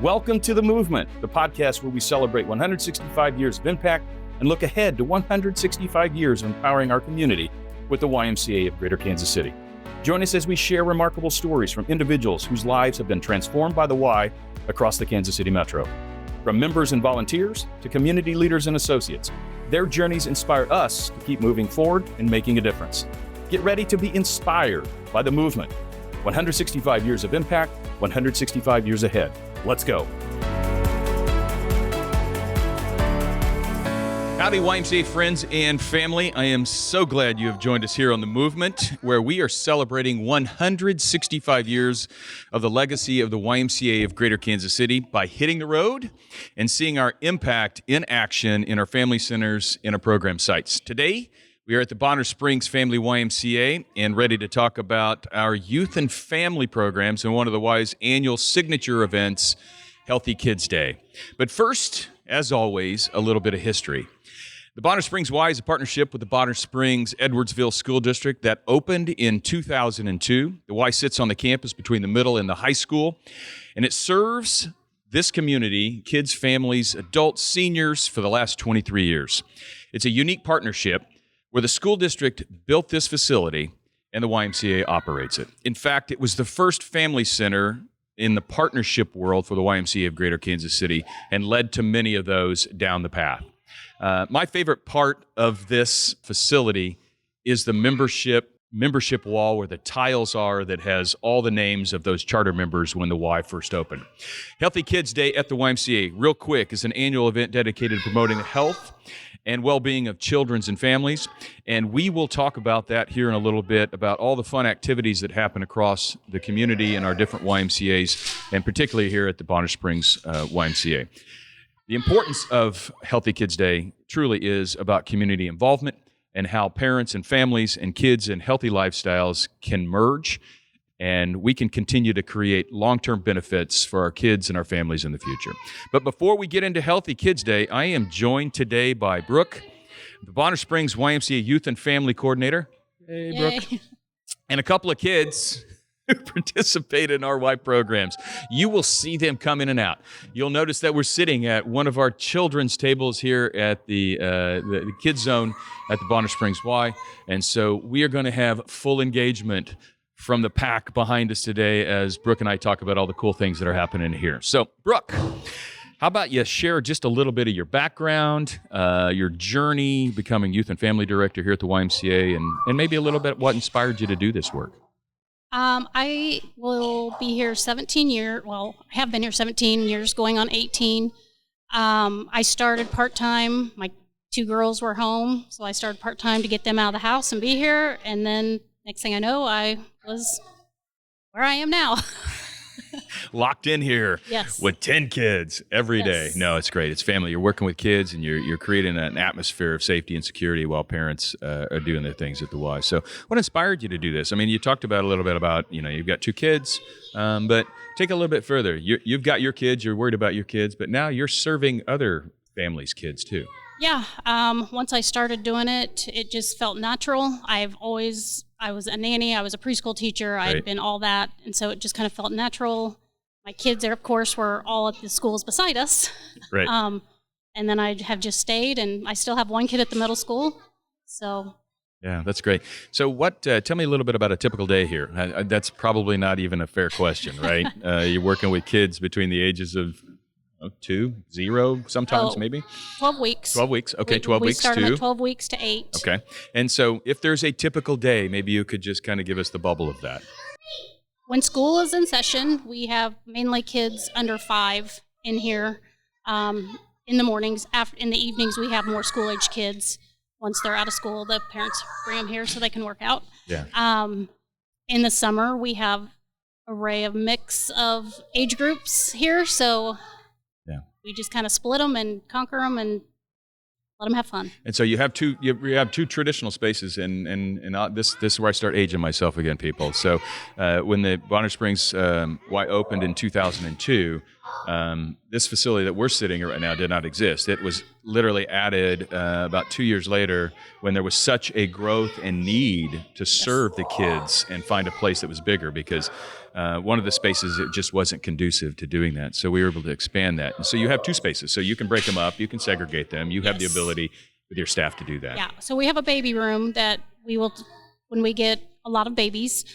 Welcome to The Movement, the podcast where we celebrate 165 years of impact and look ahead to 165 years of empowering our community with the YMCA of Greater Kansas City. Join us as we share remarkable stories from individuals whose lives have been transformed by the Y across the Kansas City metro. From members and volunteers to community leaders and associates, their journeys inspire us to keep moving forward and making a difference. Get ready to be inspired by The Movement. 165 years of impact, 165 years ahead. Let's go. Howdy, YMCA friends and family. I am so glad you have joined us here on The Movement, where we are celebrating 165 years of the legacy of the YMCA of Greater Kansas City by hitting the road and seeing our impact in action in our family centers and our program sites. Today, we are at the Bonner Springs Family YMCA and ready to talk about our youth and family programs and one of the Y's annual signature events, Healthy Kids Day. But first, as always, a little bit of history. The Bonner Springs Y is a partnership with the Bonner Springs Edwardsville School District that opened in 2002. The Y sits on the campus between the middle and the high school, and it serves this community, kids, families, adults, seniors, for the last 23 years. It's a unique partnership where the school district built this facility and the YMCA operates it. In fact, it was the first family center in the partnership world for the YMCA of Greater Kansas City and led to many of those down the path. My favorite part of this facility is the membership wall where the tiles are that has all the names of those charter members when the Y first opened. Healthy Kids Day at the YMCA, real quick, is an annual event dedicated to promoting the health and well-being of children and families. And we will talk about that here in a little bit, about all the fun activities that happen across the community and our different YMCAs, and particularly here at the Bonner Springs YMCA. The importance of Healthy Kids Day truly is about community involvement and how parents and families and kids and healthy lifestyles can merge, and we can continue to create long-term benefits for our kids and our families in the future. But before we get into Healthy Kids Day, I am joined today by Brooke, the Bonner Springs YMCA Youth and Family Coordinator. Hey, Brooke. Yay. And a couple of kids who participate in our Y programs. You will see them come in and out. You'll notice that we're sitting at one of our children's tables here at the kids zone at the Bonner Springs Y. And so we are going to have full engagement from the pack behind us today as Brooke and I talk about all the cool things that are happening here. So, Brooke, how about you share just a little bit of your background, your journey becoming Youth and Family Director here at the YMCA, and maybe a little bit what inspired you to do this work? I will be here 17 years. Well, I have been here 17 years, going on 18. I started part-time. My two girls were home, so I started part-time to get them out of the house and be here. And then next thing I know, I was where I am now. Locked in here Yes. with 10 kids every day. Yes. No, it's great. It's family. You're working with kids, and you're creating an atmosphere of safety and security while parents are doing their things at the Y. So what inspired you to do this? I mean, you talked about a little bit about, you've got two kids, but take a little bit further. You've got your kids, you're worried about your kids, but now you're serving other families' kids too. Yeah. Once I started doing it, it just felt natural. I was a nanny, I was a preschool teacher, I had been all that, and so it just kind of felt natural. My kids, of course, were all at the schools beside us. Right. And then I have just stayed, and I still have one kid at the middle school. So. Yeah, that's great. So tell me a little bit about a typical day here. That's probably not even a fair question, right? You're working with kids between the ages of 2, 0, sometimes maybe? 12 weeks. 12 weeks. Okay, 12 we weeks start to? at 12 weeks to 8. Okay. And so if there's a typical day, maybe you could just kind of give us the bubble of that. When school is in session, we have mainly kids under 5 in here in the mornings. In the evenings, we have more school-age kids. Once they're out of school, the parents bring them here so they can work out. Yeah. In the summer, we have array of mix of age groups here, so we just kind of split them and conquer them and let them have fun. And so you have two traditional spaces, and this is where I start aging myself again, people. So when the Bonner Springs Y opened in 2002, This facility that we're sitting in right now did not exist. It was literally added about 2 years later when there was such a growth and need to serve the kids and find a place that was bigger, because one of the spaces, it just wasn't conducive to doing that. So we were able to expand that. And so you have 2 spaces. So you can break them up, you can segregate them. You have the ability with your staff to do that. Yeah. So we have a baby room that we will, when we get a lot of babies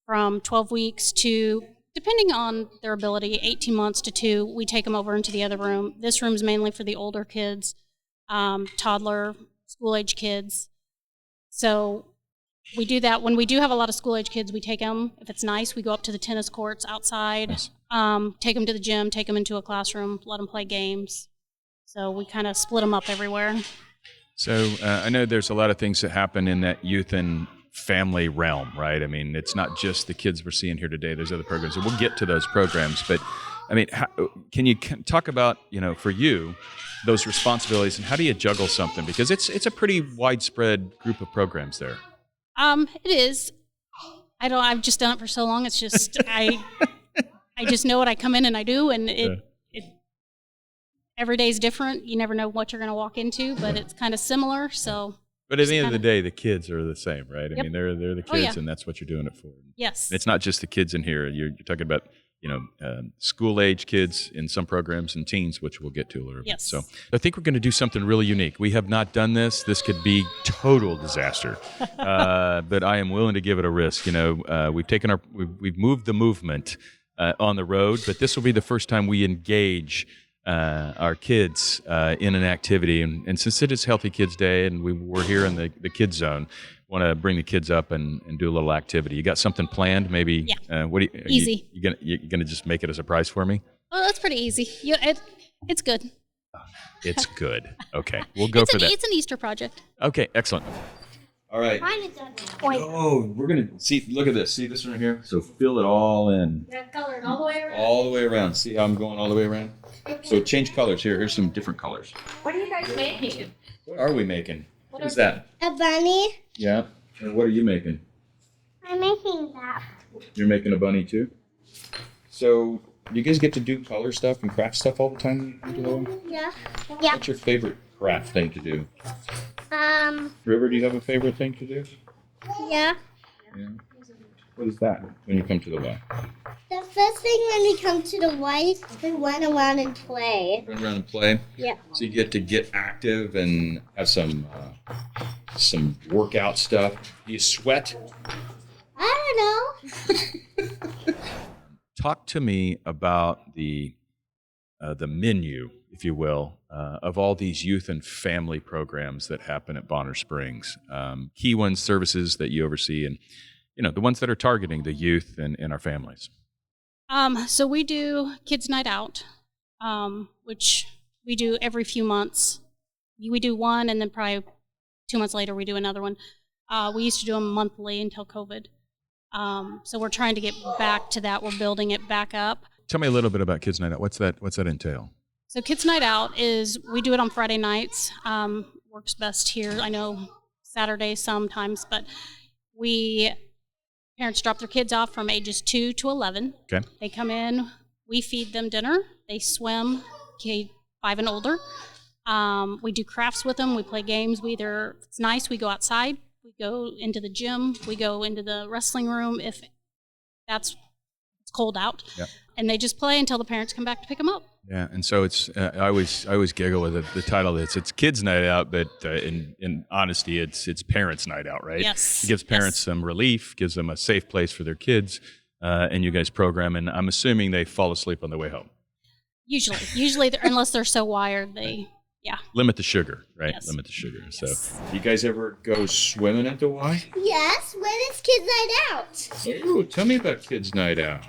from 12 weeks to, depending on their ability, 18 months to 2, we take them over into the other room. This room is mainly for the older kids, toddler, school-age kids. So we do that. When we do have a lot of school-age kids, we take them, if it's nice, we go up to the tennis courts outside, Nice. Take them to the gym, take them into a classroom, let them play games. So we kind of split them up everywhere. So I know there's a lot of things that happen in that youth and family realm, right? I mean, it's not just the kids we're seeing here today. There's other programs, and we'll get to those programs. But I mean, can you talk about, for you, those responsibilities, and how do you juggle something? Because it's a pretty widespread group of programs there. It is. I've just done it for so long. It's just I just know what I come in and I do, and every day is different. You never know what you're going to walk into, but it's kind of similar. So, but at the end of the day, the kids are the same, right? I Yep. mean, they're the kids, and that's what you're doing it for. Yes. And it's not just the kids in here. You're talking about school age kids in some programs and teens, which we'll get to a little bit. Yes. So I think we're going to do something really unique. We have not done this. This could be total disaster, but I am willing to give it a risk. We've moved the movement on the road, but this will be the first time we engage our kids in an activity. And since it is Healthy Kids Day and we're here in the kids zone, want to bring the kids up and do a little activity. You got something planned? Maybe. Yeah. What do Easy. You gonna just make it a surprise for me? Oh, that's pretty easy. It's good. It's good. Okay, we'll go for that. It's an Easter project. Okay, excellent. All right. Mine is on Oh, we're gonna see. Look at this. See this right here. So fill it all in. Red colored all the way around. All the way around. See how I'm going all the way around? So change colors here. Here's some different colors. What are you guys making? What are we making? What is that? A bunny. Yeah. And what are you making? I'm making that. You're making a bunny too? So you guys get to do color stuff and craft stuff all the time? Yeah. Yeah. What's your favorite craft thing to do? Um. River, do you have a favorite thing to do? Yeah. Yeah. What is that when you come to the Y? The first thing when we come to the Y, we run around and play. Run around and play? Yeah. So you get to get active and have some workout stuff. Do you sweat? I don't know. Talk to me about the menu, if you will, of all these youth and family programs that happen at Bonner Springs. Key ones, services that you oversee, and the ones that are targeting the youth and our families. So we do Kids Night Out, which we do every few months. We do one, and then probably 2 months later we do another one. We used to do them monthly until COVID. So we're trying to get back to that. We're building it back up. Tell me a little bit about Kids Night Out. What's that entail? So Kids Night Out is, we do it on Friday nights. Works best here. I know Saturdays sometimes, but parents drop their kids off from ages 2 to 11. Okay. They come in, we feed them dinner, they swim, K5 and older. We do crafts with them, we play games. If it's nice, we go outside, we go into the gym, we go into the wrestling room if it's cold out. Yep. And they just play until the parents come back to pick them up. Yeah, and so it's I always giggle with the title. It's Kids Night Out, but in honesty, it's Parents Night Out, right? Yes. It gives parents some relief, gives them a safe place for their kids, and you guys program. And I'm assuming they fall asleep on their way home. Usually, unless they're so wired, yeah. Limit the sugar, right? Yes. Limit the sugar. Yes. So, you guys ever go swimming at the Y? Yes. When is Kids Night Out? Oh, tell me about Kids Night Out.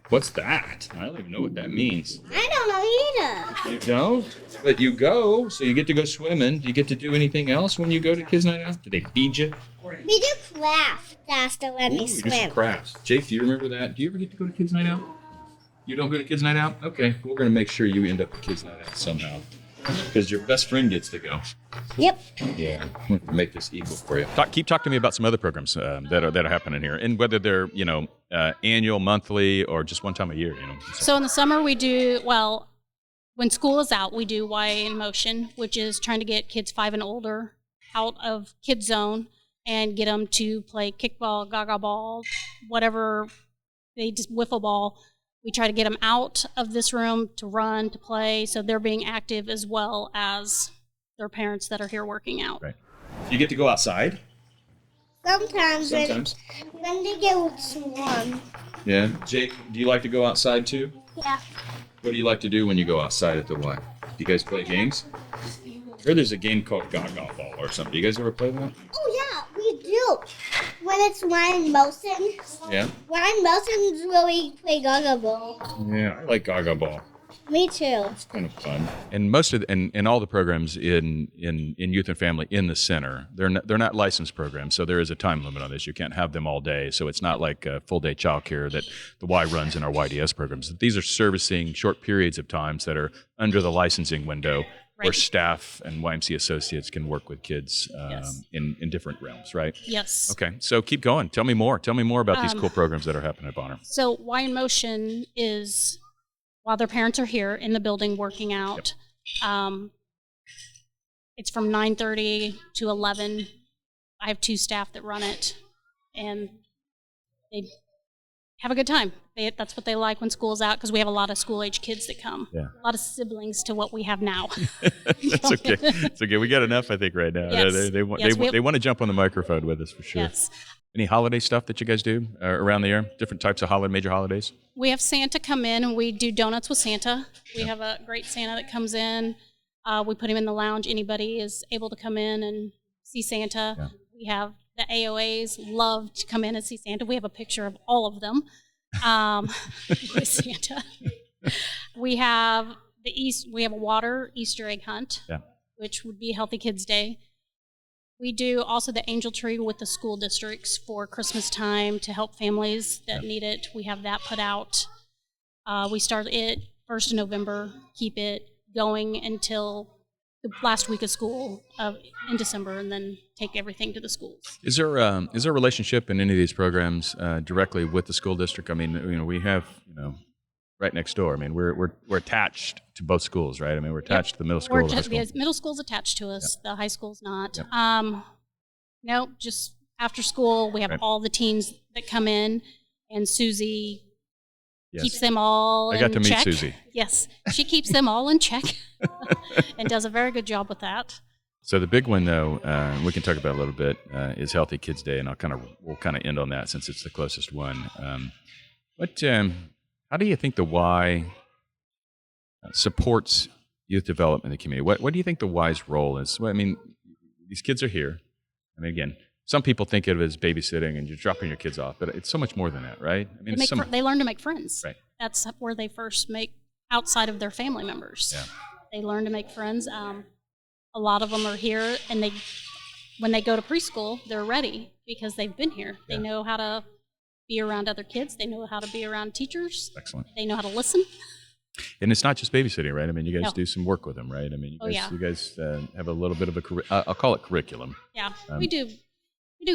What's that? I don't even know what that means. I don't know either. You don't? But you go, so you get to go swimming. Do you get to do anything else when you go to Kids Night Out? Do they feed you? We do craft after when Ooh, we you do some swim. crafts. Jake, do you remember that? Do you ever get to go to Kids Night Out? You don't go to Kids Night Out? Okay, we're going to make sure you end up at Kids Night Out somehow. Because your best friend gets to go. Yep. Yeah, make this equal for you. Keep talking to me about some other programs that are happening here, and whether they're annual, monthly, or just one time a year. So in the summer we do, well, when school is out, we do YA in Motion, which is trying to get kids 5 and older out of Kids Zone and get them to play kickball, gaga ball, whatever, they just wiffle ball. We try to get them out of this room to run, to play, so they're being active as well as their parents that are here working out. Right. You get to go outside? Sometimes. When they get warm. Yeah. Jake, do you like to go outside too? Yeah. What do you like to do when you go outside at the Y? Do you guys play games? I heard there's a game called Gaga Ball or something. Do you guys ever play that? Oh yeah, we do. When it's Ryan Wilson. Yeah? Ryan Wilson's really play Gaga Ball. Yeah, I like Gaga Ball. Me too. It's kind of fun. And most of and all the programs in youth and family in the center, they're not licensed programs, so there is a time limit on this. You can't have them all day, so it's not like a full day childcare that the Y runs in our YDS programs. These are servicing short periods of times that are under the licensing window, where staff and YMCA associates can work with kids in different realms, right? Yes. Okay, so keep going. Tell me more. Tell me more about these cool programs that are happening at Bonner. So Y in Motion is, while their parents are here in the building working out, it's from 9:30 to 11. I have 2 staff that run it, and they have a good time. That's what they like when school's out, because we have a lot of school-age kids that come. Yeah. A lot of siblings to what we have now. That's okay. It's okay. We got enough, I think, right now. Yes. They want to jump on the microphone with us for sure. Yes. Any holiday stuff that you guys do around the year? Different types of major holidays? We have Santa come in, and we do donuts with Santa. We have a great Santa that comes in. We put him in the lounge. Anybody is able to come in and see Santa. Yeah. We have the AOAs love to come in and see Santa. We have a picture of all of them with Santa. We have we have a water Easter egg hunt, which would be Healthy Kids Day. We do also the angel tree with the school districts for Christmas time to help families that need it. We have that put out. We start it 1st of November, keep it going until the last week of school in December, and then take everything to the schools. Is there a relationship in any of these programs directly with the school district? I mean, we have right next door. I mean, we're attached to both schools, right? I mean, we're attached to the middle school. The middle school's attached to us. The high school's not. No, just after school, we have all the teens that come in, and Susie keeps them all in check. I got to meet Susie. Yes, she keeps them all in check and does a very good job with that. So the big one, though, we can talk about a little bit, is Healthy Kids Day, and we'll kind of end on that since it's the closest one. How do you think the Y supports youth development in the community? What do you think the Y's role is? Well, I mean, these kids are here. I mean, again, some people think of it as babysitting and you're dropping your kids off, but it's so much more than that, right? I mean, they learn to make friends. Right. That's where they first make, outside of their family members. Yeah. They learn to make friends. A lot of them are here, and when they go to preschool, they're ready because they've been here. They know how to be around other kids. They know how to be around teachers. Excellent. They know how to listen. And it's not just babysitting, right? I mean, you guys do some work with them, right? I mean, you guys have a little bit of I'll call it curriculum. Yeah, we do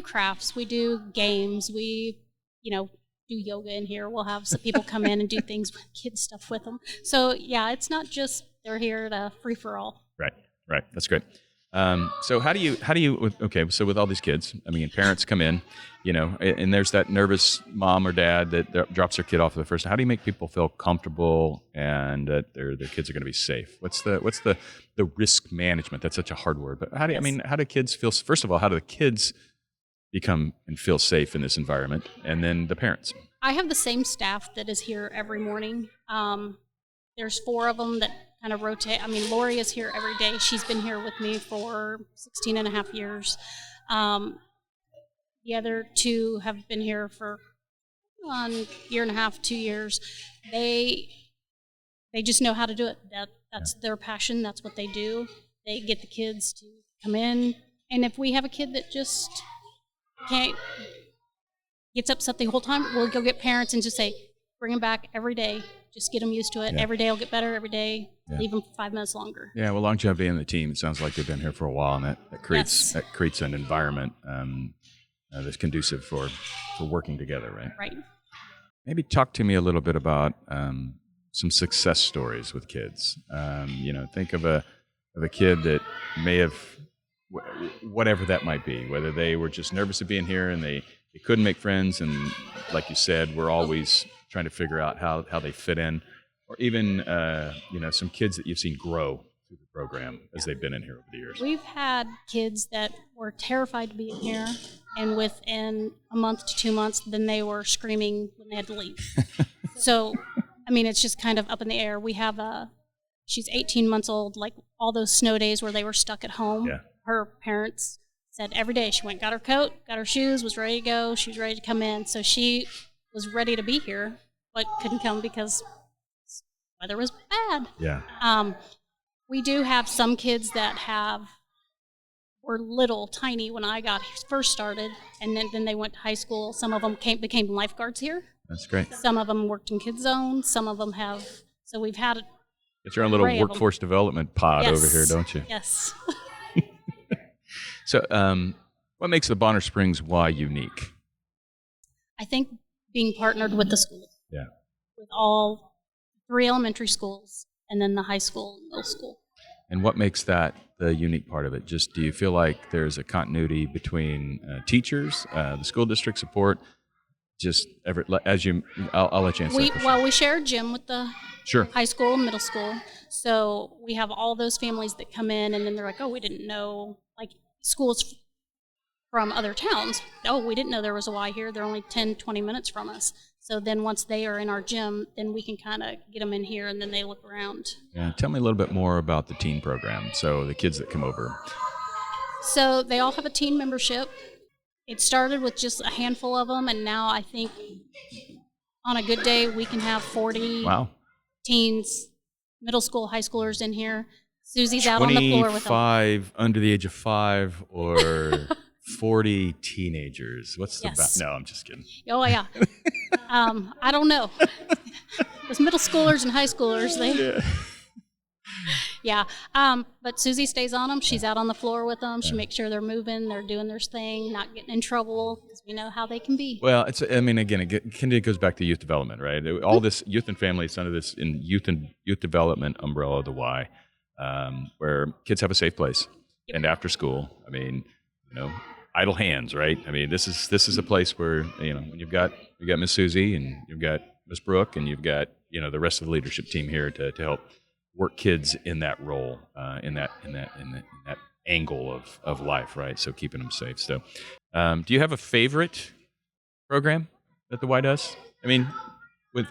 crafts. We do games. We, do yoga in here. We'll have some people come in and do things with kids stuff with them. So yeah, it's not just they're here to free for all. Right. That's great. So how do you, so with all these kids, I mean, parents come in, and there's that nervous mom or dad that drops their kid off for the first time. How do you make people feel comfortable and that their kids are going to be safe? What's the risk management? That's such a hard word, but how do kids feel, first of all, how do the kids become and feel safe in this environment? And then the parents. I have the same staff that is here every morning. There's 4 of them that kind of rotate. I mean, Lori is here every day. She's been here with me for 16 and a half years. The other 2 have been here for a year and a half, 2 years. They just know how to do it. That's their passion. That's what they do. They get the kids to come in. And if we have a kid that just gets upset the whole time, we'll go get parents and just say, bring them back every day. Just get them used to it. Yeah. Every day will get better. Every day, Yeah. leave them for 5 minutes longer. Yeah, well, longevity in the team. It sounds like they've been here for a while, and that creates Yes. an environment that's conducive for working together, right? Right. Maybe talk to me a little bit about some success stories with kids. Think of a kid that may have whatever that might be, whether they were just nervous of being here and they couldn't make friends, and like you said, we're always trying to figure out how they fit in, or even some kids that you've seen grow through the program as they've been in here over the years. We've had kids that were terrified to be in here, and within a month to 2 months, then they were screaming when they had to leave. So, I mean, it's just kind of up in the air. We have she's 18 months old, like all those snow days where they were stuck at home. Yeah. Her parents said every day she went, got her coat, got her shoes, was ready to go. She was ready to come in. So she was ready to be here, but couldn't come because weather was bad. Yeah. We do have some kids that were little, tiny when I first started, and then they went to high school. Some of them became lifeguards here. That's great. Some of them worked in Kids Zone. Some of them have. So we've had It's your own little array of them. workforce development pod over here, don't you? Yes. So, what makes the Bonner Springs Y unique? I think being partnered with the school. Yeah. With all 3 elementary schools and then the high school and middle school. And what makes that the unique part of it? Just do you feel like there's a continuity between teachers, the school district support? I'll let you answer that question. We share a gym with the Sure. high school and middle school. So we have all those families that come in and then they're like, oh, we didn't know, like schools from other towns. Oh, we didn't know there was a Y here. They're only 10, 20 minutes from us. So then once they are in our gym, then we can kind of get them in here and then they look around. Yeah. Tell me a little bit more about the teen program. So the kids that come over. So they all have a teen membership. It started with just a handful of them, and now I think on a good day we can have 40 teens, middle school, high schoolers in here. Susie's out on the floor with them. 25 under the age of 5 or 40 teenagers. What's the Yes. No, I'm just kidding. Oh, yeah. I don't know. Those middle schoolers and high schoolers, Yeah. But Susie stays on them. She's out on the floor with them. She makes sure they're moving, they're doing their thing, not getting in trouble, because we know how they can be. Well, it goes back to youth development, right? All this youth and family is under this in youth development umbrella of the Y, where kids have a safe place. Yep. And after school, idle hands, right? I mean, this is a place where, when you've got Miss Susie and you've got Miss Brooke and you've got, the rest of the leadership team here to help work kids in that role, in that angle of life, right? So keeping them safe. So, do you have a favorite program that the Y does? I mean,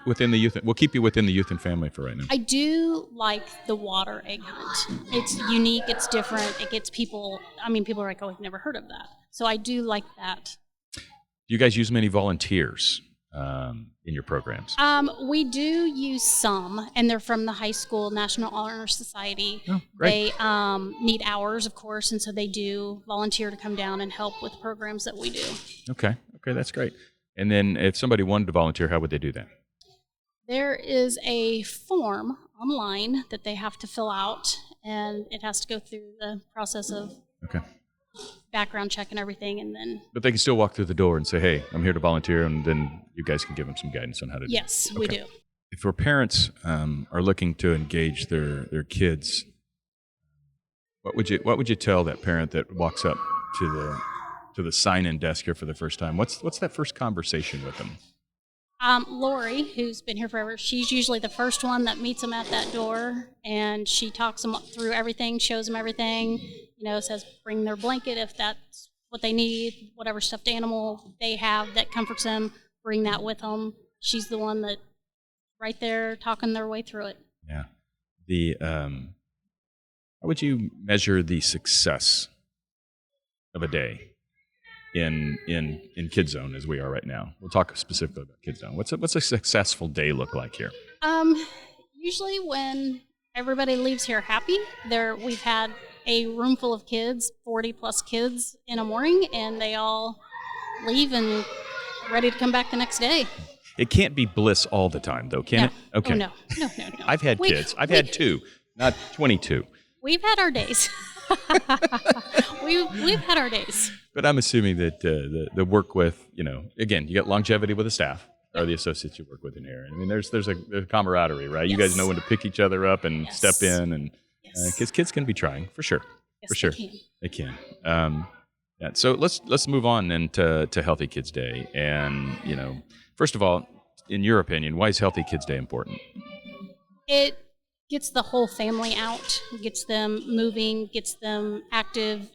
within the youth, we'll keep you within the youth and family for right now. I do like the water egg hunt. It's unique. It's different. It gets people. I mean, people are like, "Oh, I've never heard of that." So I do like that. Do you guys use many volunteers in your programs? We do use some, and they're from the high school National Honor Society. Oh, great. They need hours, of course, and so they do volunteer to come down and help with programs that we do. Okay, that's great. And then if somebody wanted to volunteer, how would they do that? There is a form online that they have to fill out, and it has to go through the process of background check and everything, and then... But they can still walk through the door and say, hey, I'm here to volunteer, and then you guys can give them some guidance on how to do it. Yes, we do. If our parents are looking to engage their kids, what would you tell that parent that walks up to the sign-in desk here for the first time? What's that first conversation with them? Lori, who's been here forever, she's usually the first one that meets them at that door, and she talks them through everything, shows them everything, says bring their blanket if that's what they need, whatever stuffed animal they have that comforts them, bring that with them. She's the one that right there talking their way through it. Yeah. How would you measure the success of a day in Kids Zone as we are right now? We'll talk specifically about Kids Zone. What's a successful day look like here? Usually when everybody leaves here happy, we've had a room full of kids, 40 plus kids in a morning, and they all leave and ready to come back the next day. It can't be bliss all the time, though, can it? Okay. Oh, no. I've had kids. I've had 2, not 22. We've had our days. We've had our days. But I'm assuming that the work with, again, you got longevity with the staff or the associates you work with in here. I mean, there's a camaraderie, right? You guys know when to pick each other up and step in, and because kids can be trying, for sure. Yes, For sure. They can. Yeah, so let's move on then to Healthy Kids Day. And, first of all, in your opinion, why is Healthy Kids Day important? It gets the whole family out, gets them moving, gets them active,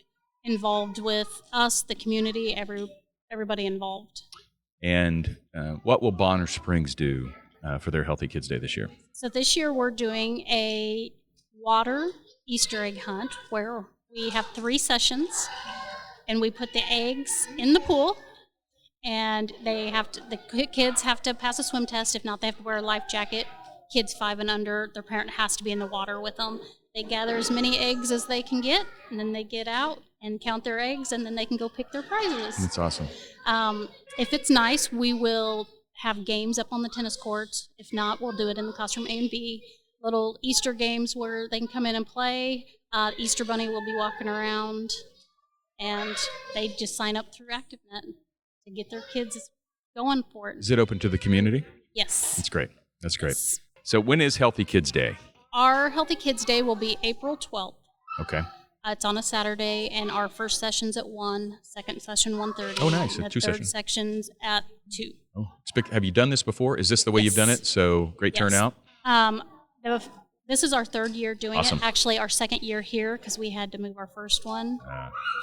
involved with us, the community, everybody involved. And what will Bonner Springs do for their Healthy Kids Day this year? So this year we're doing a water Easter egg hunt where we have 3 sessions, and we put the eggs in the pool, and the kids have to pass a swim test. If not, they have to wear a life jacket. Kids 5 and under, their parent has to be in the water with them. They gather as many eggs as they can get, and then they get out and count their eggs, and then they can go pick their prizes. That's awesome. If it's nice, we will have games up on the tennis courts. If not, we'll do it in the classroom A and B. Little Easter games where they can come in and play. Easter Bunny will be walking around, and they just sign up through ActiveNet to get their kids going for it. Is it open to the community? Yes. That's great. That's great. Yes. So when is Healthy Kids Day? Our Healthy Kids Day will be April 12th. Okay. It's on a Saturday, and our first session's at 1, second session 1:30. Oh, nice. And the 2 third sessions. section's at 2. Oh, have you done this before? Is this the way you've done it? So great turnout. This is our 3rd year doing Awesome. it. Actually, our 2nd year here because we had to move our first one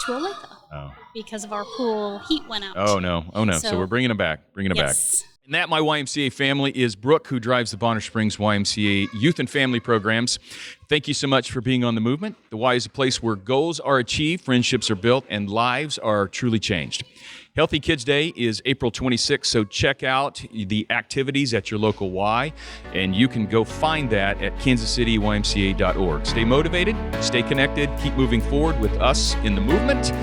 to Olathe because of our pool heat went out. Oh, no. So we're bringing it back. Yes. And that, my YMCA family, is Brooke, who drives the Bonner Springs YMCA Youth and Family Programs. Thank you so much for being on the movement. The Y is a place where goals are achieved, friendships are built, and lives are truly changed. Healthy Kids Day is April 26th, so check out the activities at your local Y, and you can go find that at kansascitymca.org. Stay motivated, stay connected, keep moving forward with us in the movement.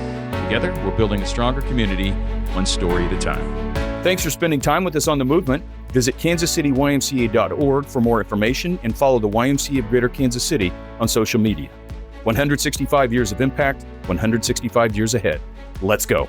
Together, we're building a stronger community, one story at a time. Thanks for spending time with us on the movement. Visit kansascitymca.org for more information and follow the YMCA of Greater Kansas City on social media. 165 years of impact, 165 years ahead. Let's go.